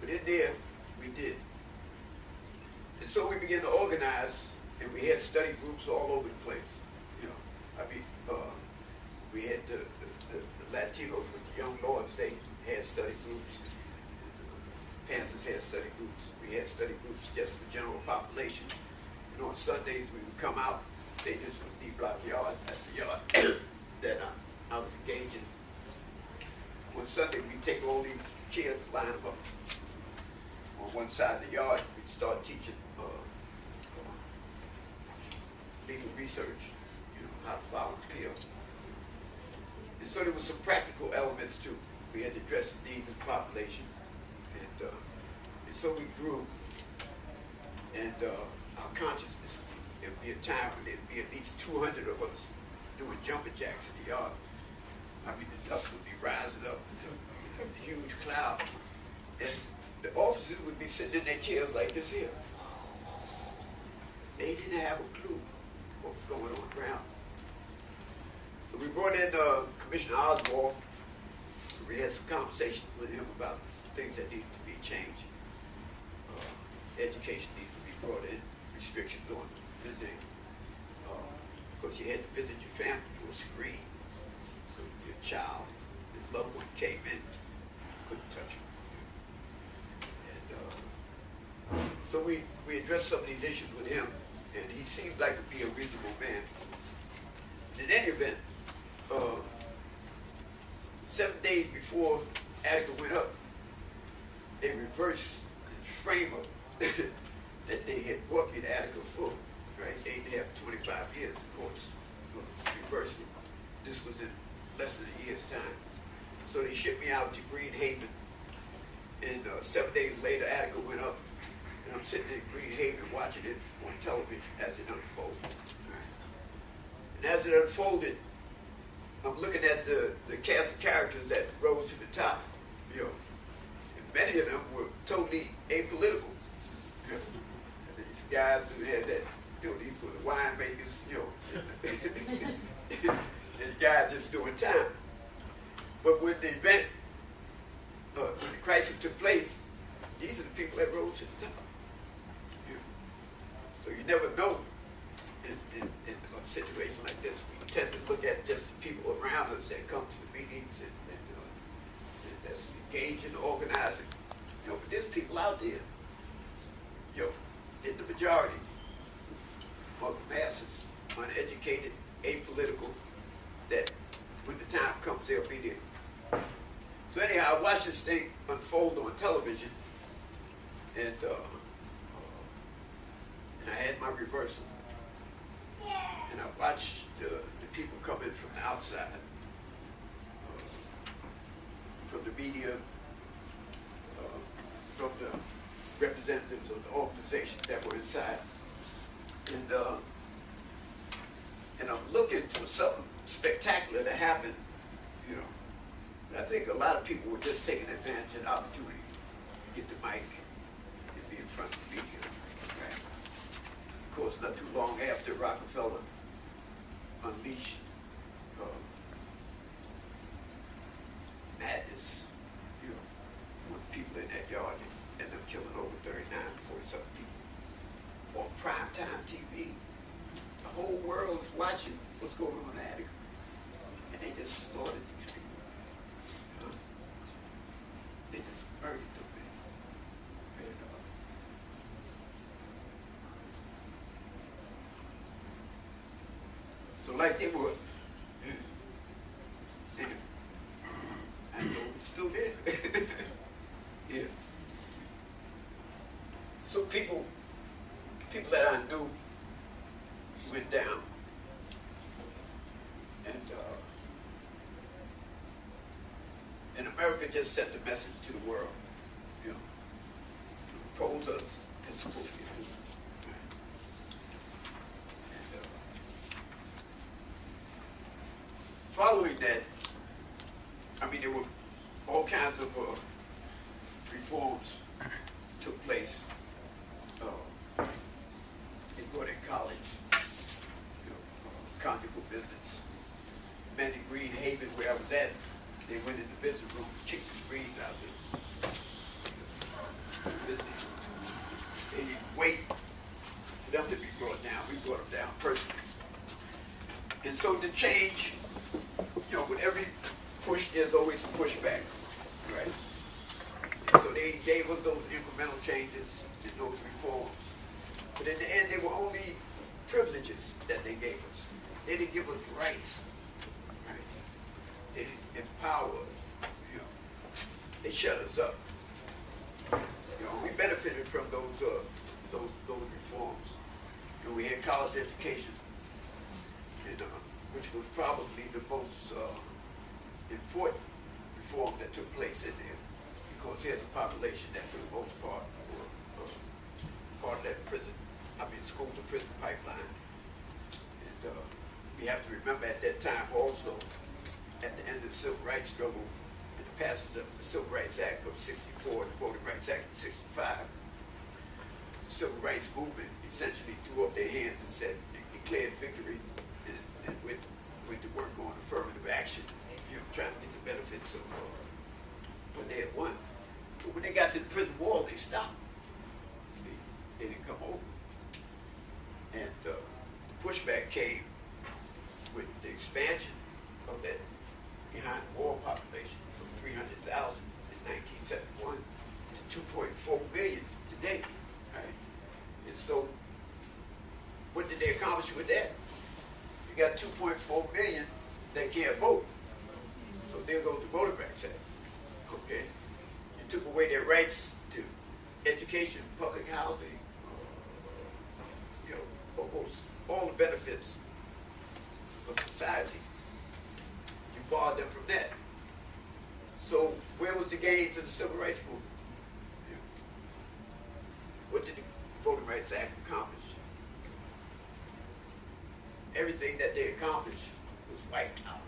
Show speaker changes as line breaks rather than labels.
But in there, we did. And so we began to organize, and we had study groups all over the place. You know, I mean, we had the Latinos with the young lords, they had study groups. Panthers had study groups. We had study groups just for general population. And on Sundays, we would come out and say this was D Block Yard. That's the yard that I was engaged in. On Sunday, we'd take all these chairs and line them up on one side of the yard. We'd start teaching legal research, you know, how to file an appeal. And so there was some practical elements too. We had to address the needs of the population. And so we grew, and our consciousness, there would be a time when there'd be at least 200 of us doing jumping jacks in the yard. I mean, the dust would be rising up, you know, a huge cloud. And the officers would be sitting in their chairs like this here. They didn't have a clue what was going on around. So we brought in Commissioner Oswald. We had some conversations with him about things that needed to be changed. Education needed to be brought in, restrictions on visiting. Of course, you had to visit your family through a screen. So your child, your loved one came in, couldn't touch him. And so we addressed some of these issues with him, and he seemed like to be a reasonable man. In any event, 7 days before Attica went up, they reversed the frame up that they had brought me to Attica for, right? 8.5 to 25 years, of course, reversed it. This was in less than a year's time. So they shipped me out to Green Haven, and 7 days later, Attica went up, and I'm sitting in Green Haven watching it on television as it unfolded. Right? And as it unfolded, I'm looking at the cast of characters that rose to the top, you know. And many of them were totally apolitical. You know. And these guys who had that, you know, these were the winemakers, you know. And the guys just doing time. But when the event, when the crisis took place, these are the people that rose to the top. You know. So you never know in a situation like this. We tend to look at just the people around us that come to the meetings and that's engaged in organizing. You know, but there's people out there, you know, in the majority, among the masses, uneducated, apolitical, that when the time comes, they'll be there. So anyhow, I watched this thing unfold on television, and I had my reversal. And I watched the people come in from the outside, from the media, from the representatives of the organizations that were inside. And I'm looking for something spectacular to happen, you know. And I think a lot of people were just taking advantage of the opportunity to get the mic and be in front of the media. Right? Of course, not too long after Rockefeller unleashed madness, you know, with people in that yard and them killing over 39, 40-something people on primetime TV. The whole world is watching what's going on in Attica, and they just slaughtered these people. You know? They just murdered them. So like they were, I know it's still there. Yeah. So people that I knew went down, and America just sent the message to the world, you know, to oppose us and support you. Following that, I mean, there were all kinds of reforms took place. They brought in college, you know, conjugal visits. Men in Green Haven, where I was at, they went in the visit room and kicked the screens out there. change, you know, with every push, there's always a pushback, right? And so they gave us those incremental changes and those reforms. But in the end, they were only privileges that they gave us. They didn't give us rights, right? They didn't empower us, you know. They shut us up. You know, we benefited from those reforms. You know, we had college education, and, which was probably the most important reform that took place in there, because there's a population that, for the most part, were part of that school to prison pipeline. And we have to remember at that time also, at the end of the civil rights struggle, and the passage of the Civil Rights Act of '64 and the Voting Rights Act of '65, the civil rights movement essentially threw up their hands and said, declared victory, and went to work on affirmative action, you know, trying to get the benefits of when they had won. But when they got to the prison wall, they stopped. They didn't come over. And the pushback came with the expansion of that behind the wall population from 300,000 in 1971 to 2.4 million today. Right? And so, what did they accomplish with that? You got 2.4 million that can't vote. So there goes the Voting Rights Act. Okay? You took away their rights to education, public housing, you know, almost all the benefits of society. You barred them from that. So where was the gains of the Civil Rights Movement? Yeah. What did the Voting Rights Act accomplish? Everything that they accomplished was wiped out.